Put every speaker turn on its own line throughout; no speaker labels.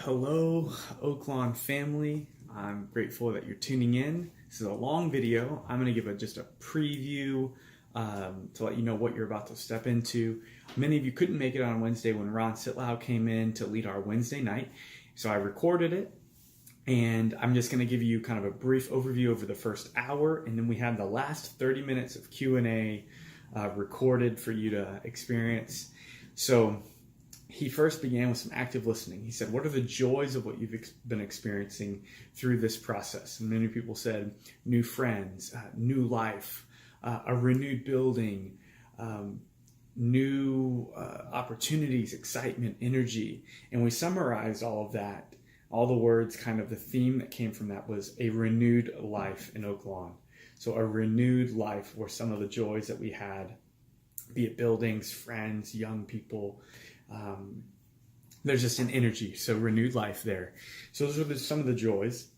Hello, Oaklawn family. I'm grateful that you're tuning in. This is a long video. I'm going to give just a preview to let you know what you're about to step into. Many of you couldn't make it on Wednesday when Ron Citlau came in to lead our Wednesday night. So I recorded it, and I'm just going to give you kind of a brief overview over the first hour, and then we have the last 30 minutes of Q&A recorded for you to experience. So he first began with some active listening. He said, what are the joys of what you've been experiencing through this process? And many people said, new friends, new life, a renewed building, new opportunities, excitement, energy. And we summarized all of that. All the words, kind of the theme that came from that was a renewed life in Oaklawn. So a renewed life were some of the joys that we had, be it buildings, friends, young people. There's just an energy, so renewed life there. So those are some of the joys.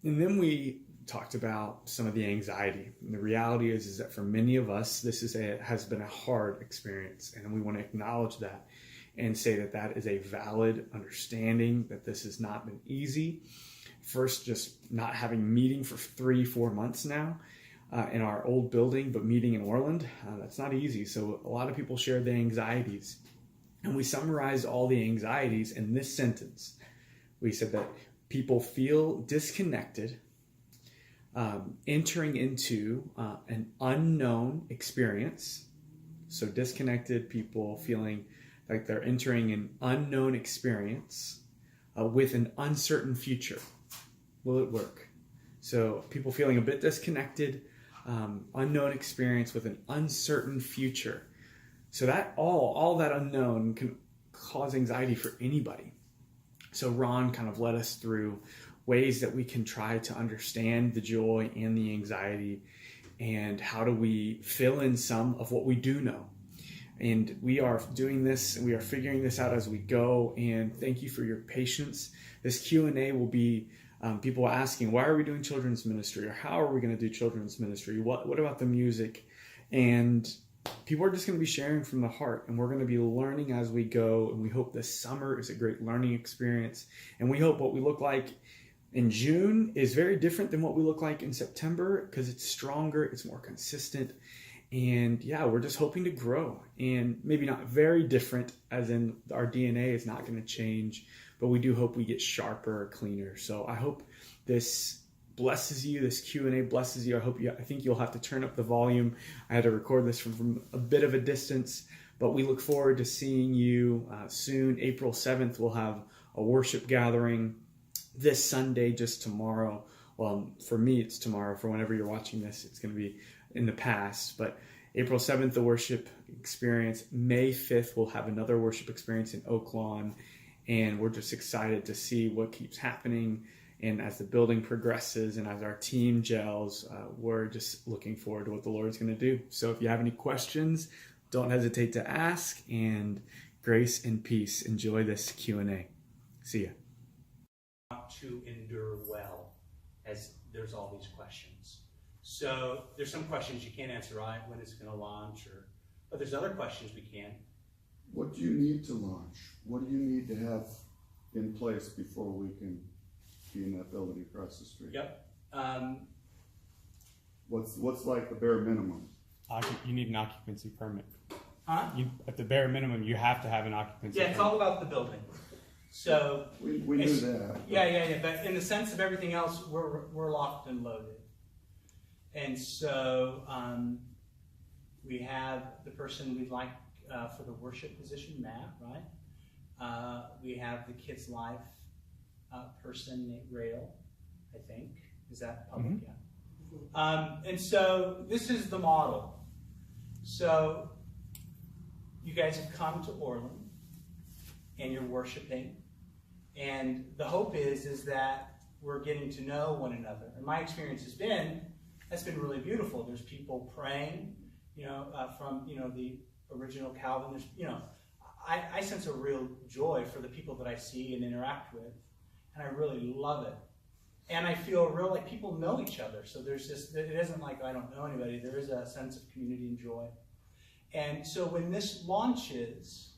And then we talked about some of the anxiety. And the reality is that for many of us, this has been a hard experience, and we want to acknowledge that and say that that is a valid understanding, that this has not been easy. First, just not having meeting for 3-4 months now in our old building, but meeting in Orland, that's not easy. So a lot of people shared the anxieties. And we summarized all the anxieties in this sentence. We said that people feel disconnected, entering into an unknown experience. So disconnected people feeling like they're entering an unknown experience with an uncertain future. Will it work? So people feeling a bit disconnected, unknown experience with an uncertain future. So that all that unknown can cause anxiety for anybody. So Ron kind of led us through ways that we can try to understand the joy and the anxiety, and how do we fill in some of what we do know. And we are doing this, and we are figuring this out as we go, and thank you for your patience. This Q&A will be people asking, why are we doing children's ministry? Or how are we going to do children's ministry? What about the music? And people are just going to be sharing from the heart, and we're going to be learning as we go. And we hope this summer is a great learning experience. And we hope what we look like in June is very different than what we look like in September, because it's stronger, it's more consistent. And yeah, we're just hoping to grow, and maybe not very different, as in our DNA is not going to change, but we do hope we get sharper, cleaner. So I hope this blesses you, this Q&A blesses you. I think you'll have to turn up the volume. I had to record this from a bit of a distance, but we look forward to seeing you soon. April 7th, we'll have a worship gathering. This Sunday, just tomorrow. Well, for me, it's tomorrow. For whenever you're watching this, it's going to be in the past. But April 7th, the worship experience. May 5th, we'll have another worship experience in Oaklawn. And we're just excited to see what keeps happening. And as the building progresses and as our team gels, we're just looking forward to what the Lord's going to do. So if you have any questions, don't hesitate to ask. And grace and peace. Enjoy this Q&A. See ya.
To endure well, as there's all these questions. So there's some questions you can't answer, right? When it's going to launch, but there's other questions we can.
What do you need to launch? What do you need to have in place before we can be in that building across the street?
Yep.
What's like the bare minimum?
You need an occupancy permit.
Huh?
At the bare minimum, you have to have an occupancy permit.
Yeah, it's all about the building. So
we knew that.
Yeah. But in the sense of everything else, we're locked and loaded. And so we have the person we'd like for the worship position, Matt, right? We have the Kids Life person, Nate Rail, I think. Is that public? Mm-hmm. Yeah. And so this is the model. So you guys have come to Orland, and you're worshiping. And the hope is that we're getting to know one another. And my experience has been, that's been really beautiful. There's people praying, from, the original Calvin. There's, I sense a real joy for the people that I see and interact with. And I really love it. And I feel real like people know each other. So there's this, it isn't like I don't know anybody. There is a sense of community and joy. And so when this launches,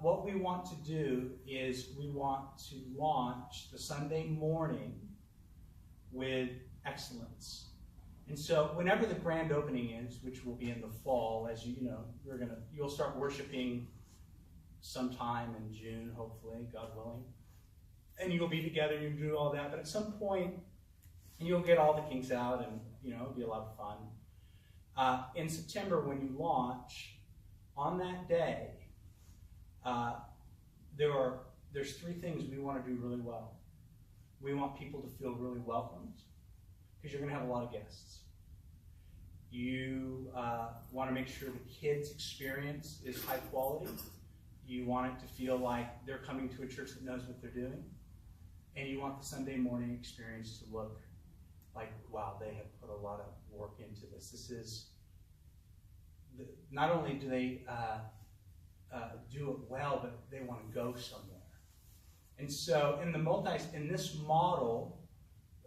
what we want to do is we want to launch the Sunday morning with excellence. And so whenever the grand opening is, which will be in the fall, as you know, you'll start worshiping sometime in June, hopefully, God willing. And you'll be together and you'll do all that. But at some point, you'll get all the kinks out and, it'll be a lot of fun. In September, when you launch, on that day, there's three things we want to do really well. We want people to feel really welcomed, because you're going to have a lot of guests. You want to make sure the kids' experience is high quality. You want it to feel like they're coming to a church that knows what they're doing. And you want the Sunday morning experience to look like, wow, they have put a lot of work into this. This is, not only do they do it well, but they want to go somewhere. And so in this model,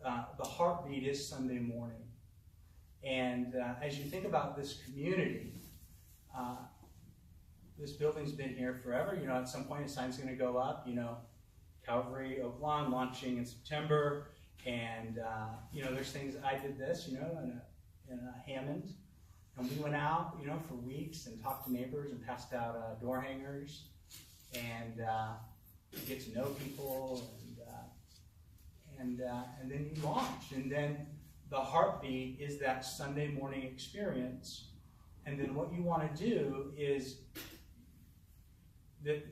the heartbeat is Sunday morning. And as you think about this community, this building's been here forever. At some point, a sign's going to go up. Calvary, Oak Lawn, launching in September. And, there's things, I did this, in a Hammond. And we went out, for weeks and talked to neighbors and passed out door hangers and get to know people. And then you launch. And then the heartbeat is that Sunday morning experience. And then what you want to do is that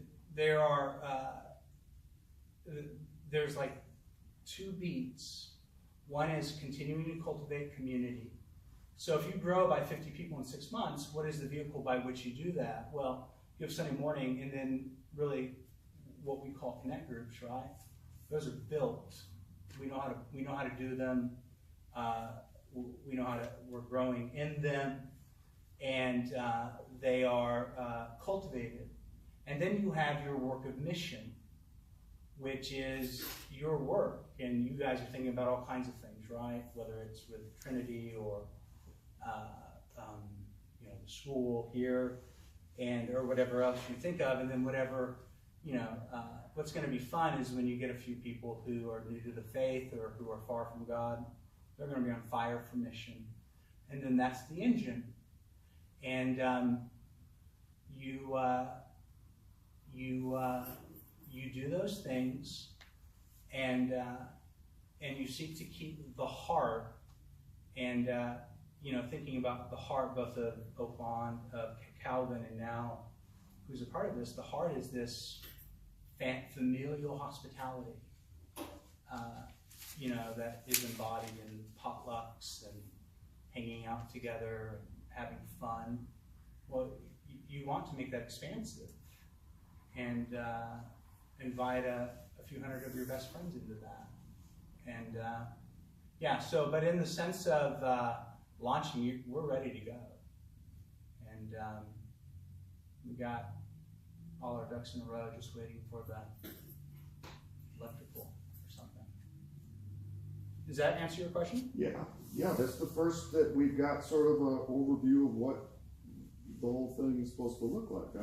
there's like two beats. One is continuing to cultivate community. So if you grow by 50 people in 6 months, what is the vehicle by which you do that? Well, you have Sunday morning, and then really what we call connect groups, right? Those are built. We know how to do them. We're growing in them, and they are cultivated. And then you have your work of mission, which is your work. And you guys are thinking about all kinds of things, right? Whether it's with Trinity or the school here, or whatever else you think of. And then whatever, what's going to be fun is when you get a few people who are new to the faith or who are far from God. They're going to be on fire for mission. And then that's the engine. And you do those things, and you seek to keep the heart, and thinking about the heart both of Oak Lawn, of Calvin, and now who's a part of this. The heart is this familial hospitality, that is embodied in potlucks and hanging out together and having fun. Well, you want to make that expansive and invite a few hundred of your best friends into that. And but in the sense of launching, we're ready to go. And we got all our ducks in a row, just waiting for the electrical or something. Does that answer your question?
Yeah, that's the first that we've got sort of an overview of what the whole thing is supposed to look like.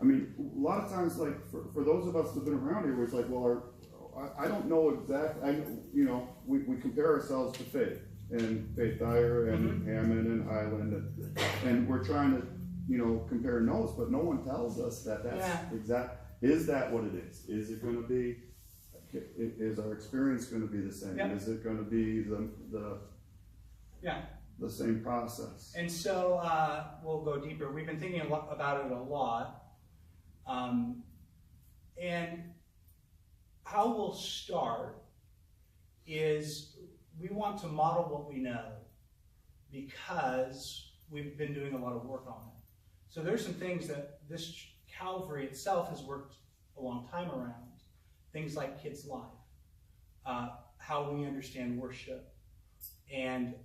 I mean, a lot of times, like for those of us that have been around here, it's like, well, I don't know exactly. We compare ourselves to Faith and Faith Dyer and Hammond and Highland, and we're trying to compare notes, but no one tells us that that's exact. Is that what it is? Is it going to be? Is our experience going to be the same? Yep. Is it going to be the same process?
And so we'll go deeper. We've been thinking about it a lot. And how we'll start is we want to model what we know because we've been doing a lot of work on it. So there's some things that this Calvary itself has worked a long time around. Things like kids' life, how we understand worship, and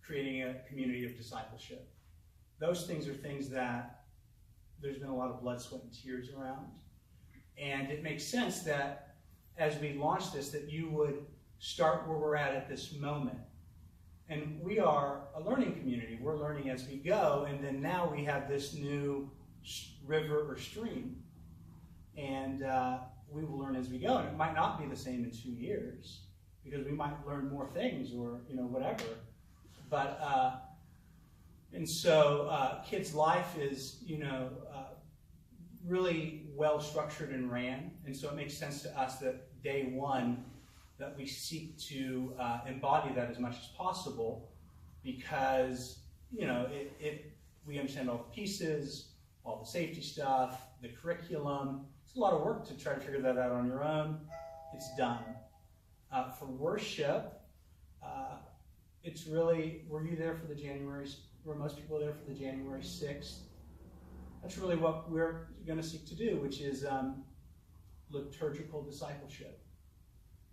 creating a community of discipleship. Those things are things that there's been a lot of blood, sweat, and tears around. And it makes sense that as we launch this, that you would start where we're at this moment And we are a learning community. We're learning as we go, and then now we have this new river or stream, and we will learn as we go. And it might not be the same in 2 years, because we might learn more things, or whatever. But and so kids' life is really well structured and ran, and so it makes sense to us that day one that we seek to embody that as much as possible, because we understand all the pieces, all the safety stuff, the curriculum. It's a lot of work to try to figure that out on your own. It's done. For worship, it's really, were you there for the were most people there for the January 6th? That's really what we're going to seek to do, which is liturgical discipleship.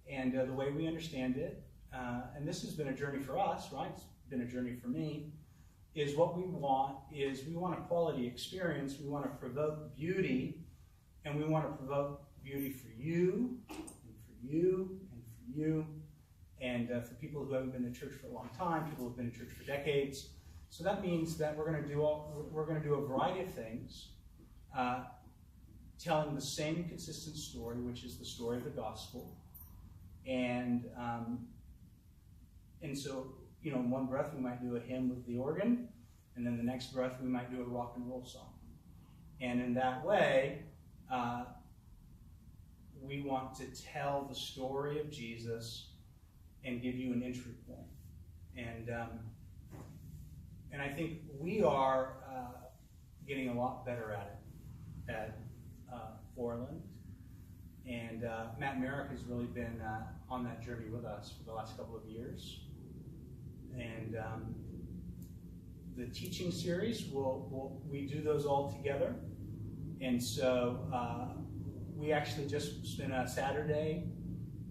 And the way we understand it, and this has been a journey for us, right? It's been a journey for me, is what we want a quality experience. We want to provoke beauty, and we want to provoke beauty for you, and for you, and for you, and for people who haven't been to church for a long time, people who have been to church for decades. So that means that we're going to do a variety of things, telling the same consistent story, which is the story of the gospel. And so, in one breath we might do a hymn with the organ, and then the next breath we might do a rock and roll song. And in that way, we want to tell the story of Jesus and give you an entry point. And I think we are getting a lot better at it at Orland. And Matt Merrick has really been on that journey with us for the last couple of years. And the teaching series, we do those all together. And so we actually just spent a Saturday,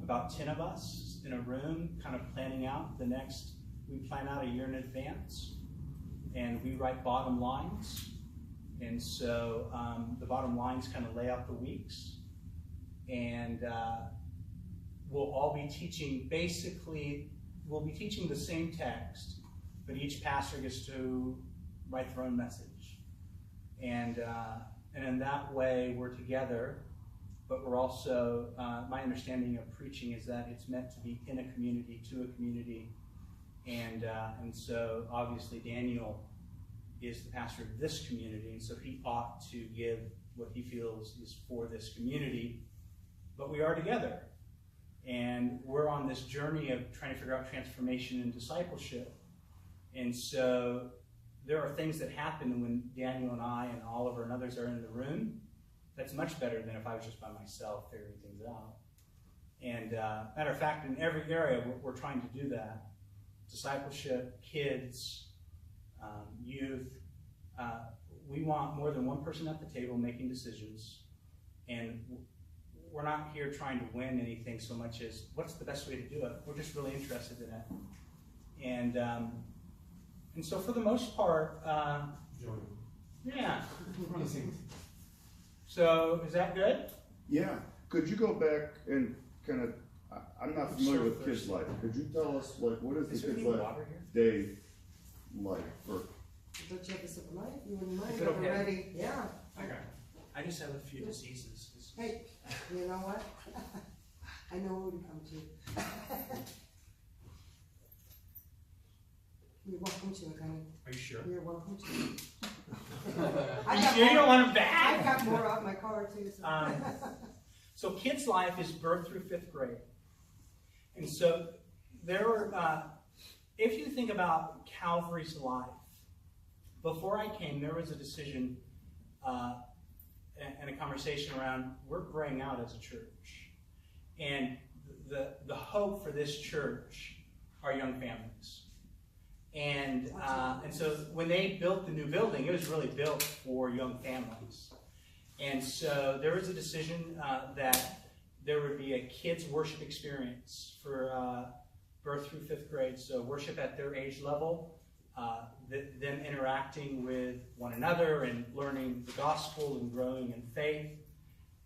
about 10 of us, in a room, kind of planning out we plan out a year in advance, and we write bottom lines. And so the bottom lines kind of lay out the weeks. And we'll all be teaching, we'll be teaching the same text, but each pastor gets to write their own message. And in that way, we're together, but we're also, my understanding of preaching is that it's meant to be in a community, to a community. And so obviously Daniel is the pastor of this community, and so he ought to give what he feels is for this community. But we are together, and we're on this journey of trying to figure out transformation and discipleship. And so there are things that happen when Daniel and I and Oliver and others are in the room that's much better than if I was just by myself figuring things out. And matter of fact, in every area, we're trying to do that. Discipleship, kids, youth. We want more than one person at the table making decisions. And we're not here trying to win anything so much as what's the best way to do it. We're just really interested in it. And so for the most part, yeah. So is that good?
Yeah. Could you go back and kind of, I'm not familiar with kids' life. Could you tell us, like, what is the kids' life day like?
Don't you have a sip of mine? You wouldn't mind?
Is it okay?
Ready? Yeah.
Okay. I just have a few diseases.
Hey, you know what? I know who to come to. You're welcome to it, honey.
Are you sure?
You're welcome to it.
Are you sure you don't want them back?
I got more off my car, too.
So kids' life is birth through 5th grade. And so there are, if you think about Calvary's life, before I came, there was a decision and a conversation around, we're growing out as a church. And the hope for this church are young families. And so when they built the new building, it was really built for young families. And so there was a decision that there would be a kids' worship experience for birth through 5th grade. So worship at their age level, them interacting with one another and learning the gospel and growing in faith.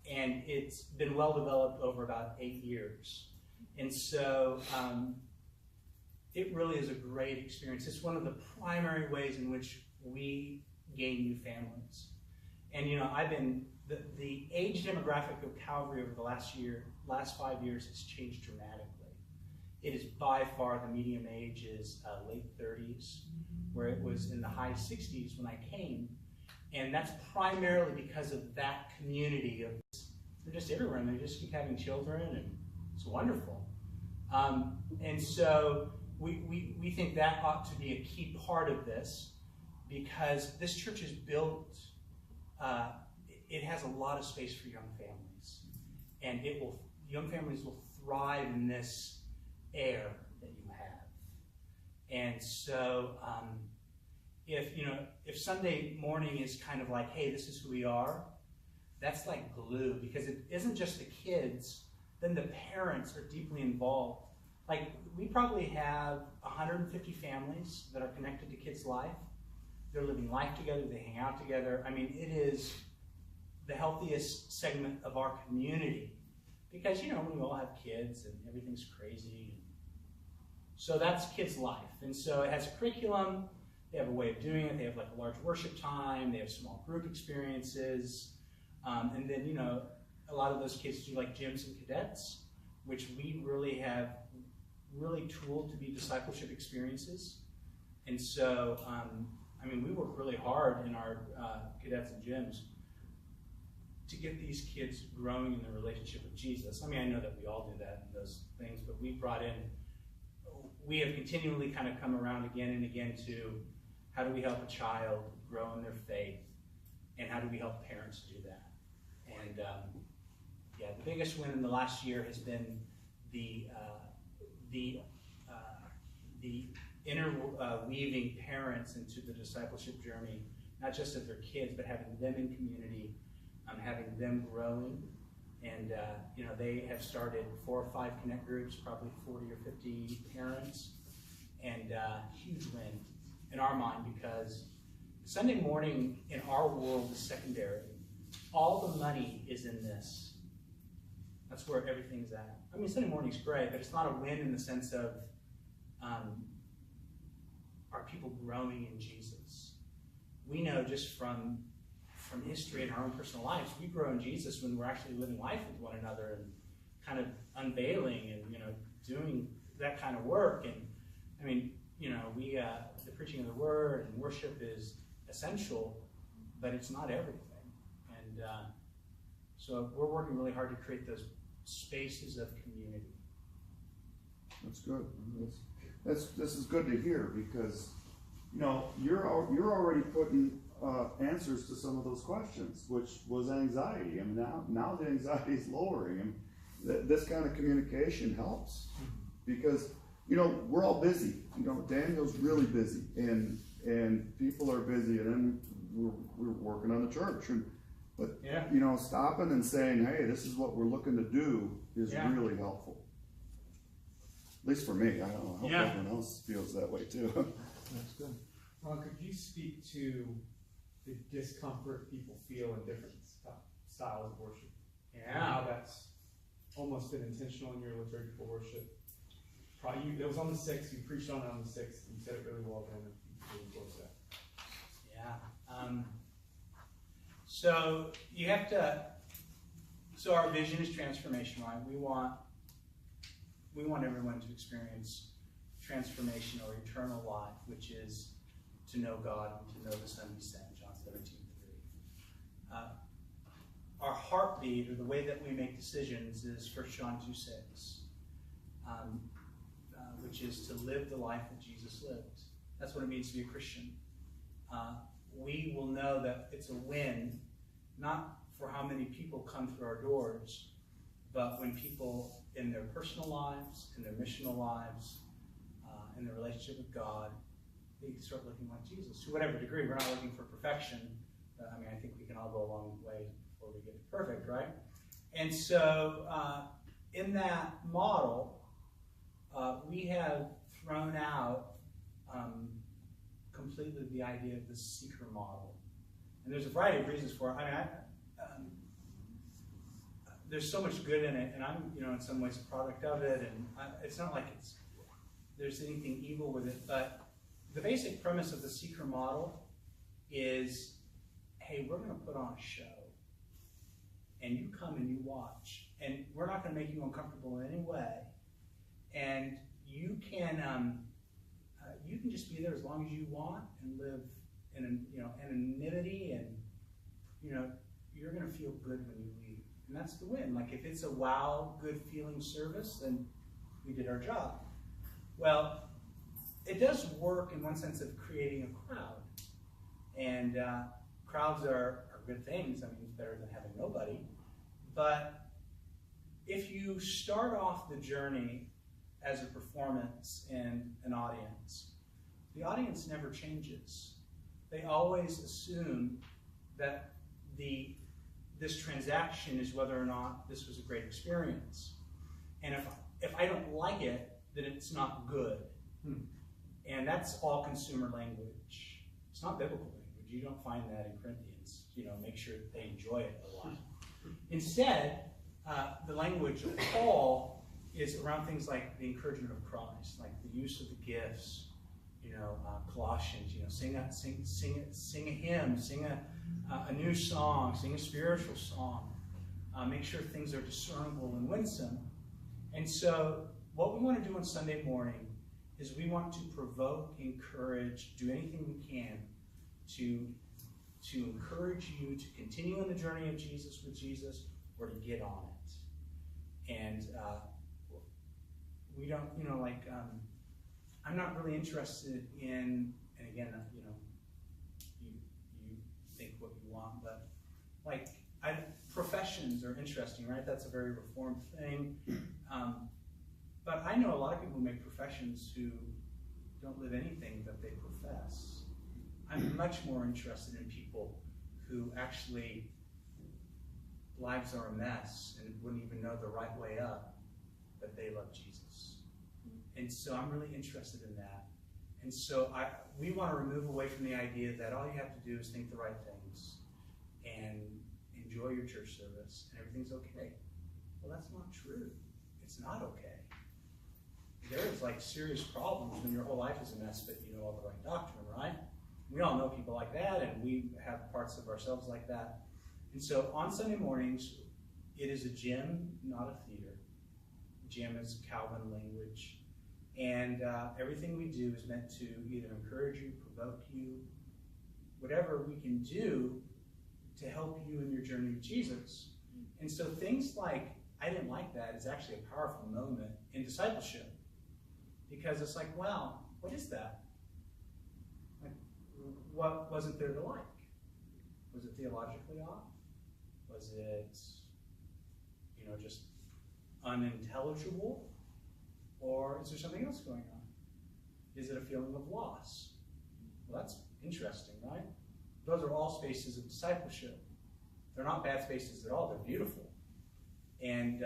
And it's been well developed over about 8 years. And so it really is a great experience. It's one of the primary ways in which we gain new families. And I've been the age demographic of Calvary over the last 5 years has changed dramatically. It is by far the median age is late 30s, where it was in the high 60s when I came. And that's primarily because of that community of, they're just everywhere and they just keep having children and it's wonderful. And so we think that ought to be a key part of this, because this church is built, it has a lot of space for young families. And young families will thrive in this air that you have. And so if Sunday morning is kind of like, hey, this is who we are, that's like glue, because it isn't just the kids, then the parents are deeply involved. Like, we probably have 150 families that are connected to kids' life. They're living life together, they hang out together. I mean, it is the healthiest segment of our community, because we all have kids and everything's crazy. So that's kids' life. And so it has a curriculum, they have a way of doing it, they have like a large worship time, they have small group experiences, and then a lot of those kids do like gyms and cadets, which we really have tooled to be discipleship experiences. And so we work really hard in our cadets and gyms to get these kids growing in their relationship with Jesus. I know that we all do that and those things, but we have continually kind of come around again and again to how do we help a child grow in their faith, and how do we help parents do that? And the biggest win in the last year has been the interweaving parents into the discipleship journey, not just of their kids, but having them in community, having them growing. And they have started 4 or 5 connect groups, probably 40 or 50 parents, and huge win in our mind, because Sunday morning in our world is secondary. All the money is in this. That's where everything's at. Sunday morning's great, but it's not a win in the sense of are people growing in Jesus? We know just from history in our own personal lives, we grow in Jesus when we're actually living life with one another and kind of unveiling and doing that kind of work. And the preaching of the word and worship is essential, but it's not everything. And so we're working really hard to create those spaces of community.
That's good. This is good to hear, because you're already putting answers to some of those questions, which was anxiety. Now the anxiety is lowering, and this kind of communication helps, because we're all busy. Daniel's really busy, and people are busy, and then we're working on the church, but stopping and saying, hey, this is what we're looking to do is really helpful. At least for me. I don't know. I hope everyone else feels that way too.
That's good. Ron, could you speak to the discomfort people feel in different styles of worship?
Yeah.
And how that's almost been intentional in your liturgical worship. It was on the 6th, you preached on it on the 6th, you said it really well then, and really close that.
Yeah. So you have to, so our vision is transformation, right? We want everyone to experience transformation or eternal life, which is to know God and to know the Son He sent, John 17:3. Our heartbeat, or the way that we make decisions, is 1 John 2:6, which is to live the life that Jesus lived. That's what it means to be a Christian. We will know that it's a win, not for how many people come through our doors, but when people in their personal lives, in their missional lives, in their relationship with God, they start looking like Jesus. To whatever degree, we're not looking for perfection. I think we can all go a long way before we get to perfect, right? And so in that model, we have thrown out completely the idea of the seeker model. And there's a variety of reasons for it. There's so much good in it, and I'm, in some ways a product of it, and it's not like there's anything evil with it, but the basic premise of the seeker model is, hey, we're going to put on a show, and you come and you watch, and we're not going to make you uncomfortable in any way, and you can just be there as long as you want and live in anonymity, and you're going to feel good when you leave, and that's the win. Like if it's a wow, good feeling service, then we did our job. Well, it does work in one sense of creating a crowd, and crowds are good things. I mean, it's better than having nobody. But if you start off the journey as a performance and an audience, the audience never changes. They always assume that this transaction is whether or not this was a great experience. And if I don't like it, then it's not good. And that's all consumer language. It's not biblical language. You don't find that in Corinthians. Make sure that they enjoy it a lot. Instead, the language of Paul is around things like the encouragement of Christ, like the use of the gifts. Colossians, sing a hymn, sing a new song, sing a spiritual song. Make sure things are discernible and winsome. And so what we want to do on Sunday morning is we want to provoke, encourage, do anything we can to encourage you to continue on the journey of Jesus with Jesus or to get on it. And we don't, I'm not really interested in, and again, you think what you want, but professions are interesting, right? That's a very reformed thing. But I know a lot of people who make professions who don't live anything that they profess. I'm much more interested in people who actually lives are a mess and wouldn't even know the right way up, but they love Jesus. And so I'm really interested in that. And so we want to remove away from the idea that all you have to do is think the right things and enjoy your church service and everything's okay. Well, that's not true. It's not okay. There's serious problems when your whole life is a mess, but you know all the right doctrine, right? We all know people like that, and we have parts of ourselves like that. And so on Sunday mornings, it is a gym, not a theater. Gym is Calvin language. And everything we do is meant to either encourage you, provoke you, whatever we can do to help you in your journey with Jesus. And so things like, I didn't like that, is actually a powerful moment in discipleship. Because it's like, wow, what is that? What wasn't there to like? Was it theologically off? Was it, just unintelligible? Or is there something else going on? Is it a feeling of loss? Well, that's interesting, right? Those are all spaces of discipleship. They're not bad spaces at all. They're beautiful. And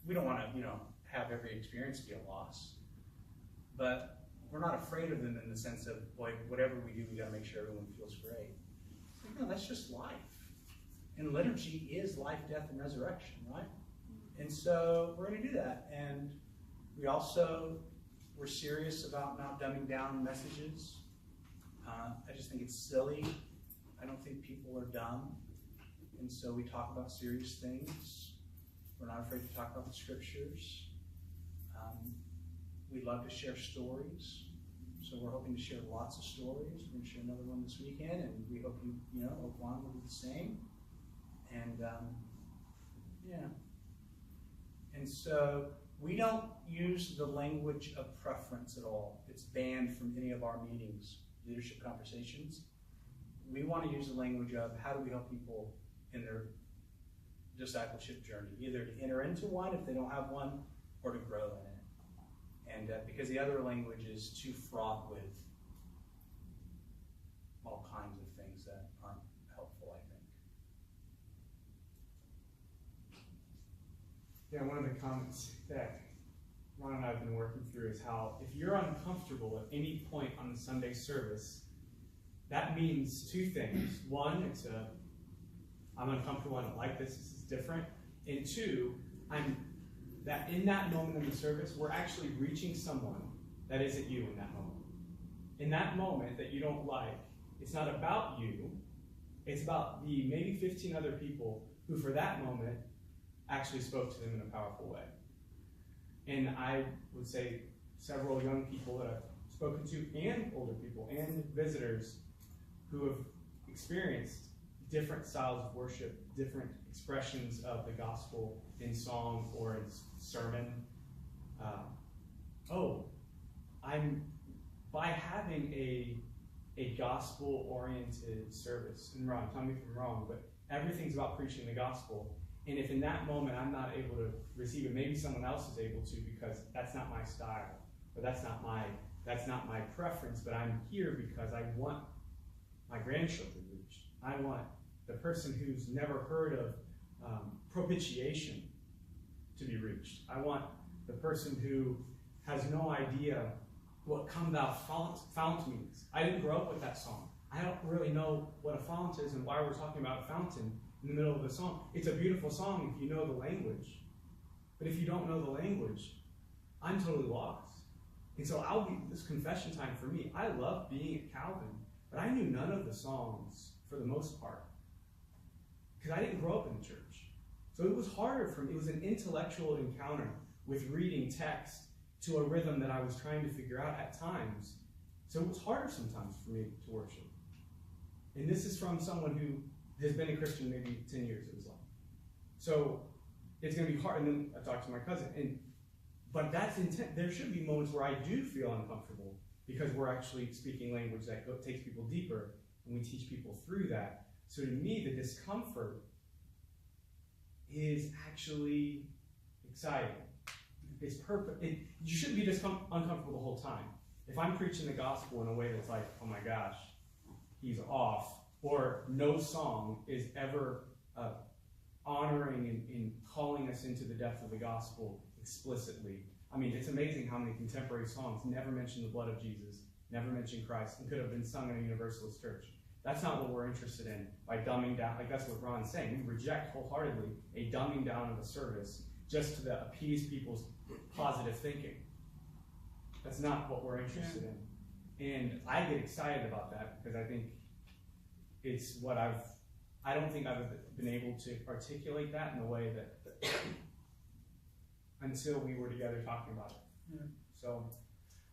we don't want to, have every experience be a loss. But we're not afraid of them in the sense of, boy, whatever we do, we got to make sure everyone feels great. No, that's just life. And liturgy is life, death, and resurrection, right? And so we're going to do that. And we're serious about not dumbing down messages. I just think it's silly. I don't think people are dumb. And so we talk about serious things. We're not afraid to talk about the scriptures. We love to share stories. So we're hoping to share lots of stories. We're going to share another one this weekend, and we hope Oakland will do the same. And And so we don't use the language of preference at all. It's banned from any of our meetings, leadership conversations. We want to use the language of how do we help people in their discipleship journey, either to enter into one if they don't have one, or to grow in it. And because the other language is too fraught with all kinds of things that aren't helpful, I think.
Yeah, one of the comments that Ron and I have been working through is how if you're uncomfortable at any point on the Sunday service, that means two things. One, I'm uncomfortable, I don't like this is different. And two, in that moment in the service, we're actually reaching someone that isn't you in that moment. In that moment that you don't like, it's not about you, it's about the maybe 15 other people who for that moment actually spoke to them in a powerful way. And I would say several young people that I've spoken to, and older people, and visitors who have experienced different styles of worship, different expressions of the gospel in song or in sermon. By having a gospel-oriented service, and Ron, tell me if I'm wrong, but everything's about preaching the gospel. And if in that moment I'm not able to receive it, maybe someone else is able to because that's not my style, or that's not my preference, but I'm here because I want my grandchildren reached. I want the person who's never heard of propitiation to be reached. I want the person who has no idea what "Come Thou Fount" means. I didn't grow up with that song. I don't really know what a fount is and why we're talking about a fountain in the middle of the song. It's a beautiful song if you know the language. But if you don't know the language, I'm totally lost. And so this confession time for me, I love being at Calvin, but I knew none of the songs for the most part. Because I didn't grow up in the church. So it was harder for me. It was an intellectual encounter with reading text to a rhythm that I was trying to figure out at times. So it was harder sometimes for me to worship. And this is from someone who has been a Christian maybe 10 years of his life. So it's going to be hard. And then I talked to my cousin. But that's intent. There should be moments where I do feel uncomfortable because we're actually speaking language that takes people deeper, and we teach people through that. So to me, the discomfort is actually exciting. It's perfect. You shouldn't be uncomfortable the whole time. If I'm preaching the gospel in a way that's like, oh my gosh, he's off, or no song is ever honoring and calling us into the depth of the gospel explicitly. I mean, it's amazing how many contemporary songs never mention the blood of Jesus, never mention Christ, and could have been sung in a Universalist church. That's not what we're interested in by dumbing down. Like, that's what Ron's saying. We reject wholeheartedly a dumbing down of a service just to appease people's positive thinking. That's not what we're interested in. And I get excited about that because I think it's what I don't think I've been able to articulate that in a way that until we were together talking about it.
Yeah.
So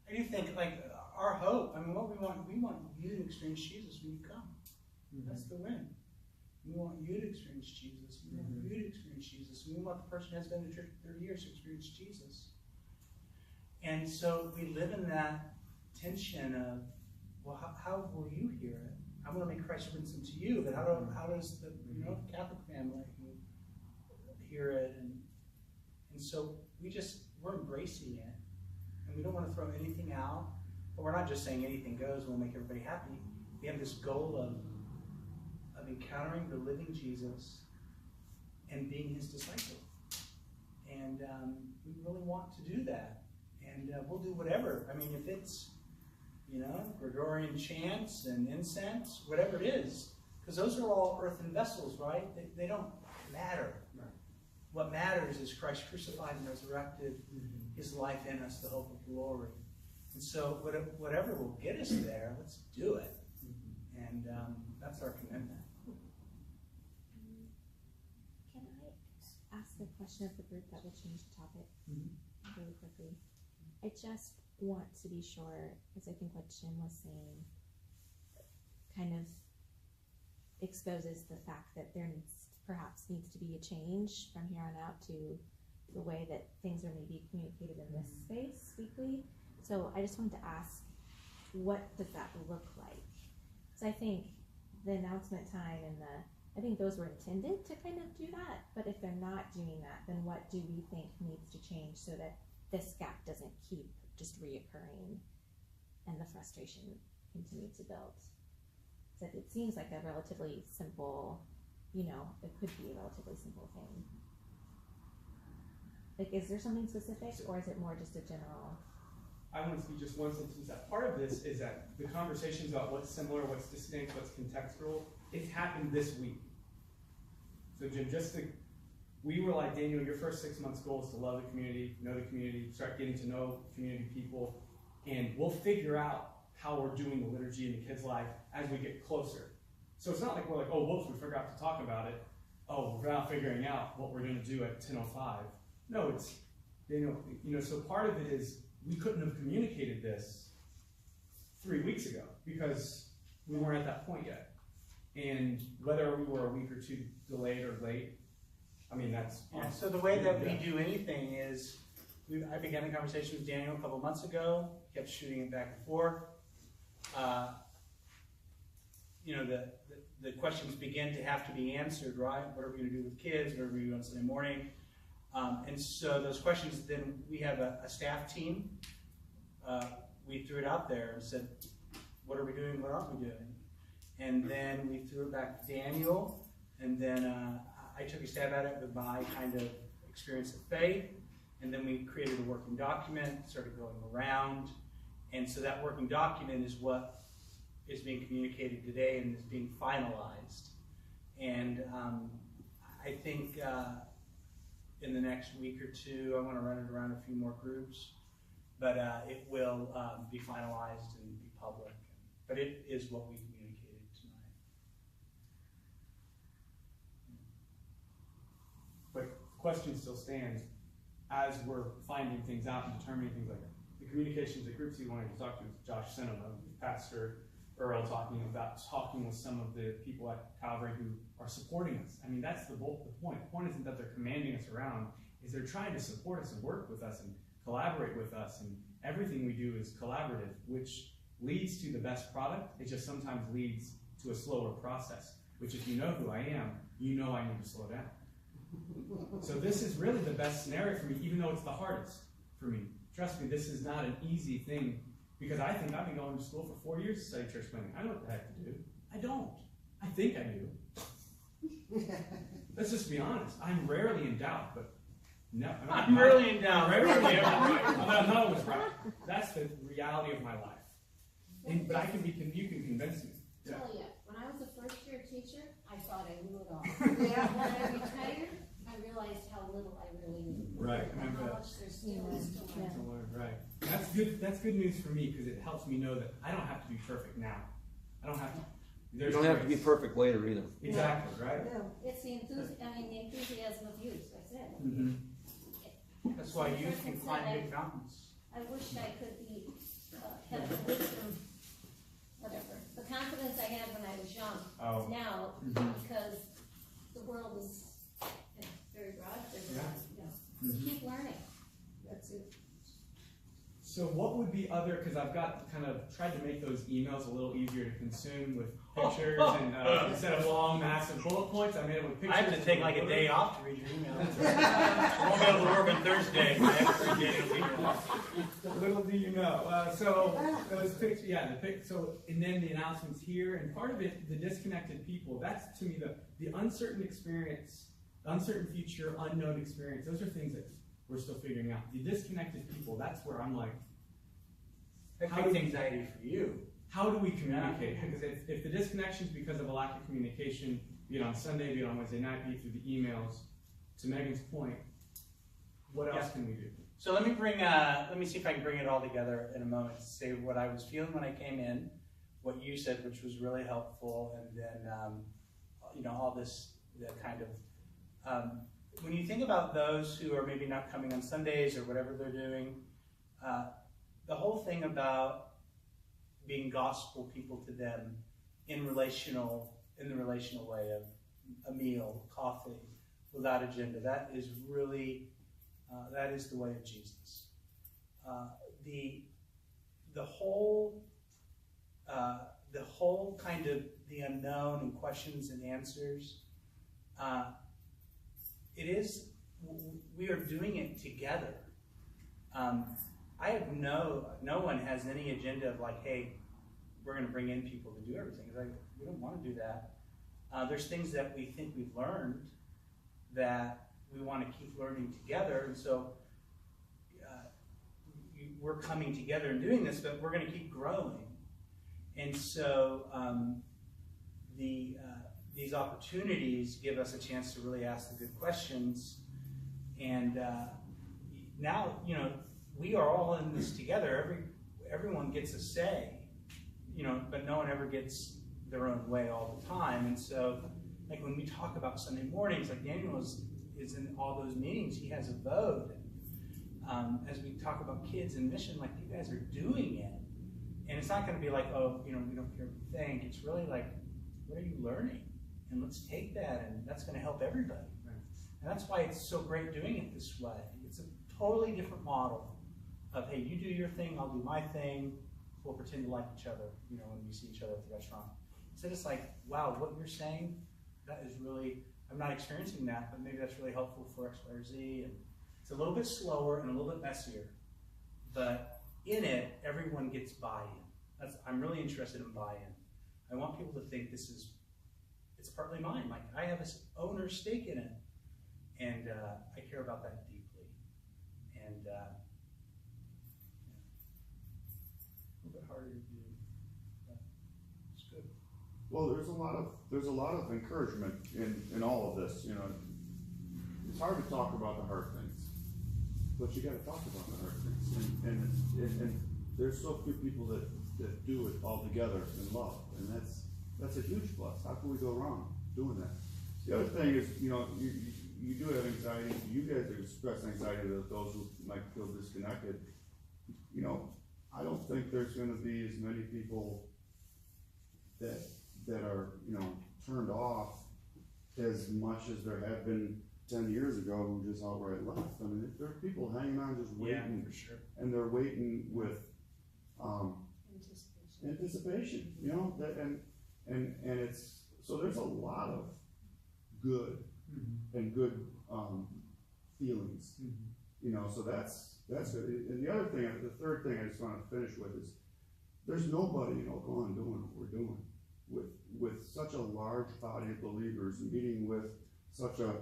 I do think, like, our hope, I mean, what we want you to experience Jesus when you come.
Mm-hmm.
That's the win. We want you to experience Jesus. We want you to experience Jesus. We want the person who has been in the church for 30 years to experience Jesus. And so we live in that tension of, well, how will you hear it? I want to make Christ winsome to you, but how does the Catholic family hear it? And so we're embracing it, and we don't want to throw anything out, but we're not just saying anything goes, we'll make everybody happy. We have this goal of encountering the living Jesus and being his disciple. And we really want to do that. And we'll do whatever. I mean, if it's, Gregorian chants and incense, whatever it is, because those are all earthen vessels, right? They don't matter.
Right.
What matters is Christ crucified and resurrected, his life in us, the hope of glory. And so whatever will get us there, let's do it. And that's our commitment.
Can I ask a question of the group that will change the topic really quickly? I just want to be sure, because I think what Jim was saying kind of exposes the fact that there perhaps needs to be a change from here on out to the way that things are maybe communicated in this space weekly. So I just wanted to ask, what does that look like? Because I think the announcement time and I think those were intended to kind of do that, but if they're not doing that, then what do we think needs to change so that this gap doesn't keep just reoccurring and the frustration continue to build? So it seems like a relatively simple, it could be a relatively simple thing. Like, is there something specific, or is it more just a general?
I want to speak just one sentence. That part of this is that the conversations about what's similar, what's distinct, what's contextual, it's happened this week. So Jim, we were like, Daniel, your first 6 months goal is to love the community, know the community, start getting to know community people. and we'll figure out how we're doing the liturgy in the kids' life as we get closer. So it's not like we're like, oh, whoops, we forgot to talk about it. Oh, we're now figuring out what we're going to do at 10:05. No, it's, so part of it is we couldn't have communicated this 3 weeks ago because we weren't at that point yet. And whether we were a week or two delayed or late, I mean, that's...
Yeah, so the way that we do anything is, I began a conversation with Daniel a couple months ago, kept shooting it back and forth. The questions begin to have to be answered, right? What are we going to do with kids? What are we going to do on Sunday morning? And so those questions, then we have a staff team. We threw it out there and said, what are we doing? What aren't we doing? And then we threw it back to Daniel. And then I took a stab at it with my kind of experience of faith. And then we created a working document, started going around. And so that working document is what is being communicated today and is being finalized. And I think in the next week or two, I want to run it around a few more groups, but it will be finalized and be public. But it is what we communicated tonight.
But the question still stands as we're finding things out and determining things like that. The communications, the groups he wanted to talk to was Josh Cinema, Pastor Earl, talking with some of the people at Calvary who are supporting us. I mean, that's the point. The point isn't that they're commanding us around, is they're trying to support us and work with us and collaborate with us, and everything we do is collaborative, which leads to the best product. It just sometimes leads to a slower process, which if you know who I am, you know I need to slow down. So this is really the best scenario for me, even though it's the hardest for me. Trust me, this is not an easy thing, because I think I've been going to school for 4 years to study church planning. I know what the heck to do. I don't. I think I do. Let's just be honest. I'm rarely in doubt, but no.
I'm rarely in doubt.
Rarely am I right. I'm not always right. That's the reality of my life. But you can convince me.
Tell you, when I was a first year teacher, I thought I knew it all.
Yeah.
When I retired, I realized how little I really knew.
Right.
And how much there still is to learn.
Right. That's good. That's good news for me, because it helps me know that I don't have to be perfect now. I don't have to.
You don't have to be perfect later either.
Exactly. Right.
No.
It's the enthusiasm of youth, I said.
Mm-hmm.
That's why you can climb big mountains.
I wish I could have the wisdom, whatever, the confidence I had when I was young.
Oh.
Now,
Mhm.
because the world is very broad,
Yeah.
keep learning.
That's it.
So what would be other, because I've got kind of tried to make those emails a little easier to consume with pictures, and instead of long, massive bullet points, I made it with pictures.
I have to take like a day off to read your emails. I won't be able to work on Thursday. I have to read Daniel's emails.
Little do you know. So those pictures, and then the announcements here, and part of it, the disconnected people. That's to me the uncertain experience, uncertain future, unknown experience. Those are things that we're still figuring out. The disconnected people. That's where I'm like,
That
How
takes
do we-
anxiety for you.
how do we communicate? Because if the disconnection is because of a lack of communication, be it on Sunday, be it on Wednesday night, be it through the emails, to Megan's point, what else can we do?
So let me see if I can bring it all together in a moment to say what I was feeling when I came in, what you said, which was really helpful, and then all this the kind of when you think about those who are maybe not coming on Sundays or whatever they're doing, the whole thing about being gospel people to them in the relational way of a meal, coffee, without agenda. That is really that is the way of Jesus. The whole kind of the unknown and questions and answers. We are doing it together. I have no one has any agenda of like, hey, we're going to bring in people to do everything. It's like, we don't want to do that. There's things that we think we've learned that we want to keep learning together, and so we're coming together and doing this, but we're going to keep growing. And so these opportunities give us a chance to really ask the good questions. And now, we are all in this together. everyone gets a say, but no one ever gets their own way all the time. And so, like when we talk about Sunday mornings, like Daniel is in all those meetings, he has a vote. As we talk about kids and mission, like you guys are doing it. And it's not going to be like, oh, we don't care what you think. It's really like, what are you learning? And let's take that, and that's going to help everybody.
Right.
And that's why it's so great doing it this way. It's a totally different model of, hey, you do your thing, I'll do my thing. We'll pretend to like each other, when we see each other at the restaurant. So it's like, wow, what you're saying, that is really, I'm not experiencing that, but maybe that's really helpful for X, Y, or Z. And it's a little bit slower and a little bit messier, but in it, everyone gets buy-in. I'm really interested in buy-in. I want people to think it's partly mine. Like I have an owner's stake in it, and I care about that deeply. And a little bit harder to do, but it's good.
Well, there's a lot of encouragement in all of this. It's hard to talk about the hard things, but you got to talk about the hard things. And there's so few people that do it all together in love, and that's a huge plus. How can we go wrong doing that? The other thing is, you do have anxiety. You guys express anxiety to those who might feel disconnected. I don't think there's going to be as many people that are turned off as much as there have been 10 years ago who just outright left. I mean, there are people hanging on just waiting,
for sure.
and they're waiting with anticipation. And it's so there's a lot of good and good feelings. So that's good. And the other thing, the third thing I just want to finish with is there's nobody in Oklahoma doing what we're doing with such a large body of believers, meeting with such a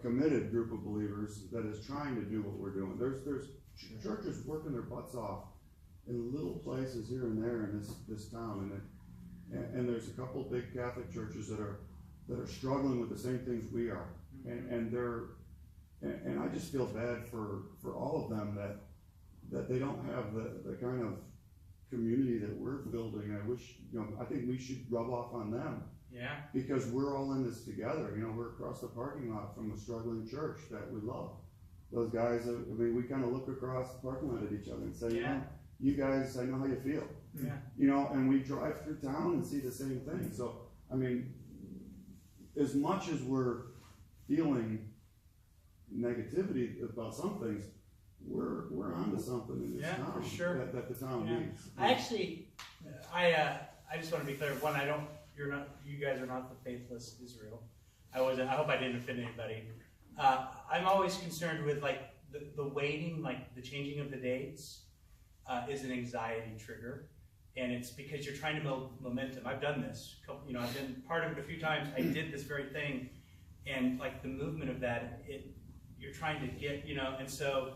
committed group of believers that is trying to do what we're doing. There's churches working their butts off in little places here and there in this town, and there's a couple big Catholic churches that are struggling with the same things we are, and I just feel bad for all of them that they don't have the kind of community that we're building. I think we should rub off on them.
Yeah.
Because we're all in this together. We're across the parking lot from a struggling church that we love. Those guys, we kind of look across the parking lot at each other and say, you guys, I know how you feel.
Yeah.
And we drive through town and see the same thing. So, as much as we're feeling negativity about some things, we're onto something in this town
for sure.
that the town needs.
I just want to be clear. One, you guys are not the faithless Israel. I hope I didn't offend anybody. I'm always concerned with like the waiting, like the changing of the dates, is an anxiety trigger, and it's because you're trying to build momentum. I've done this. I've been part of it a few times. I did this very thing, and like the movement of that, you're trying to get, and so.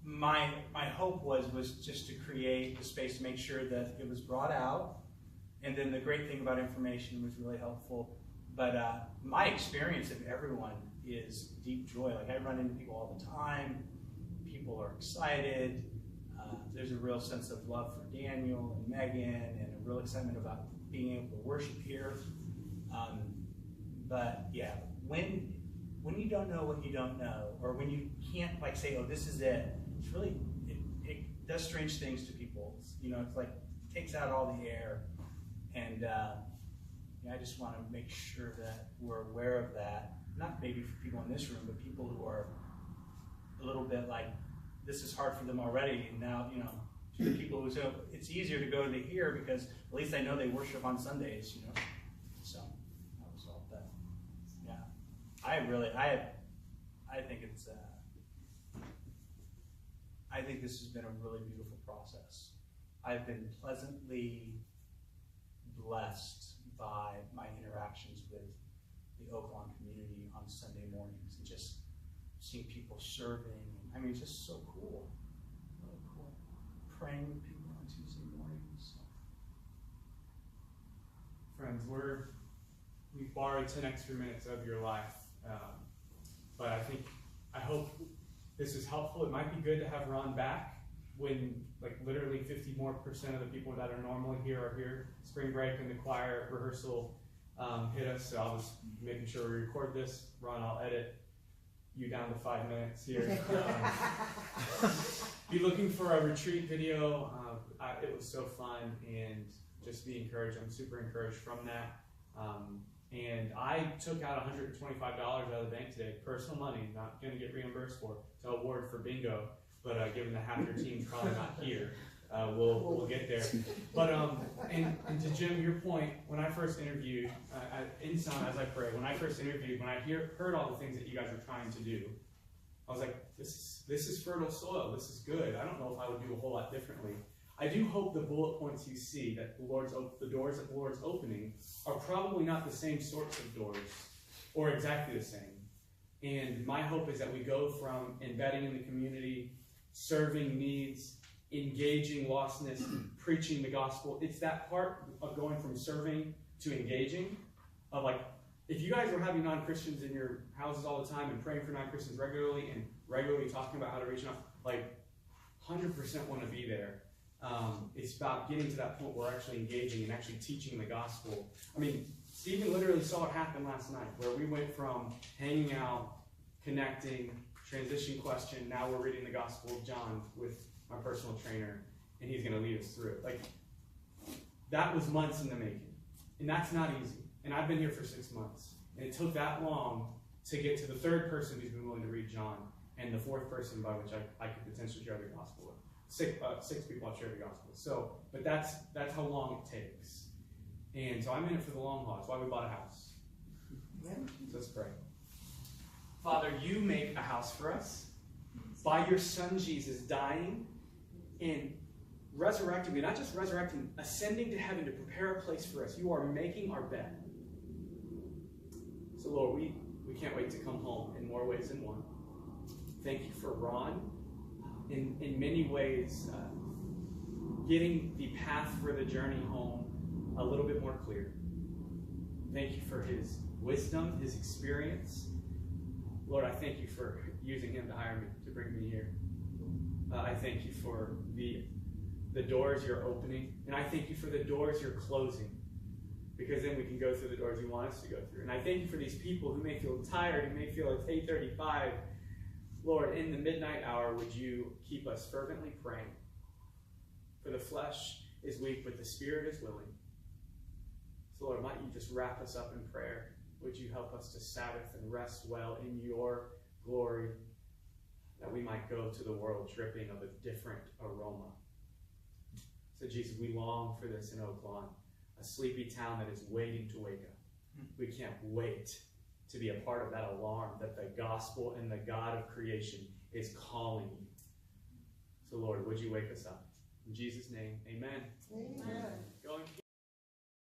My hope was just to create the space to make sure that it was brought out, and then the great thing about information was really helpful. But my experience of everyone is deep joy. Like I run into people all the time. People are excited. There's a real sense of love for Daniel and Megan, and a real excitement about being able to worship here. But yeah, when you don't know what you don't know, or when you can't like say, oh, this is it. It's really, it does strange things to people. It's like, it takes out all the air. And I just want to make sure that we're aware of that. Not maybe for people in this room, but people who are a little bit like, this is hard for them already. And now, to the people who say, it's easier to go to here because at least I know they worship on Sundays, So, that was all that. Yeah. I think it's, I think this has been a really beautiful process. I've been pleasantly blessed by my interactions with the Oaklawn community on Sunday mornings, and just seeing people serving. It's just so cool. Really cool. Praying with people on Tuesday mornings.
Friends, we've borrowed 10 extra minutes of your life, but I hope this is helpful. It might be good to have Ron back when like literally 50% more of the people that are normally here are here. Spring break and the choir rehearsal hit us, so I was making sure we record this. Ron, I'll edit you down to 5 minutes here. Be looking for a retreat video. It was so fun, and just be encouraged. I'm super encouraged from that. And I took out $125 out of the bank today, personal money, not going to get reimbursed for, to award for bingo. But given that half your team's probably not here, we'll get there. But and to Jim, your point, when I first interviewed, in sound as I pray, when I first interviewed, when I heard all the things that you guys are trying to do, I was like, this is fertile soil. This is good. I don't know if I would do a whole lot differently. I do hope the bullet points you see that the doors that the Lord's opening are probably not the same sorts of doors, or exactly the same. And my hope is that we go from embedding in the community, serving needs, engaging lostness, preaching the gospel. It's that part of going from serving to engaging, of like, if you guys were having non-Christians in your houses all the time and praying for non-Christians regularly and regularly talking about how to reach them, like 100% want to be there. It's about getting to that point where we're actually engaging and actually teaching the gospel. I mean, Stephen literally saw it happen last night, where we went from hanging out, connecting, transition question, now we're reading the Gospel of John with my personal trainer, and he's going to lead us through it. Like, that was months in the making, and that's not easy. And I've been here for 6 months, and it took that long to get to the third person who's been willing to read John, and the fourth person by which I could potentially share the gospel with. Six people I've shared the gospel with. So, but that's how long it takes. And so I'm in it for the long haul. That's why we bought a house. So let's pray. Father, you make a house for us by your Son Jesus dying and resurrecting, not just resurrecting, ascending to heaven to prepare a place for us. You are making our bed. So Lord, we can't wait to come home in more ways than one. Thank you for Ron. In many ways, getting the path for the journey home a little bit more clear. Thank you for his wisdom, his experience. Lord, I thank you for using him to hire me, to bring me here. I thank you for the doors you're opening, and I thank you for the doors you're closing, because then we can go through the doors you want us to go through. And I thank you for these people who may feel tired, who may feel it's 8:35. Lord, in the midnight hour, would you keep us fervently praying? For the flesh is weak, but the spirit is willing. So Lord, might you just wrap us up in prayer? Would you help us to Sabbath and rest well in your glory, that we might go to the world dripping of a different aroma. So Jesus, we long for this in Oak Lawn, a sleepy town that is waiting to wake up. We can't wait to be a part of that alarm that the gospel and the God of creation is calling you. So Lord, would you wake us up? In Jesus' name, amen.
Amen.
Going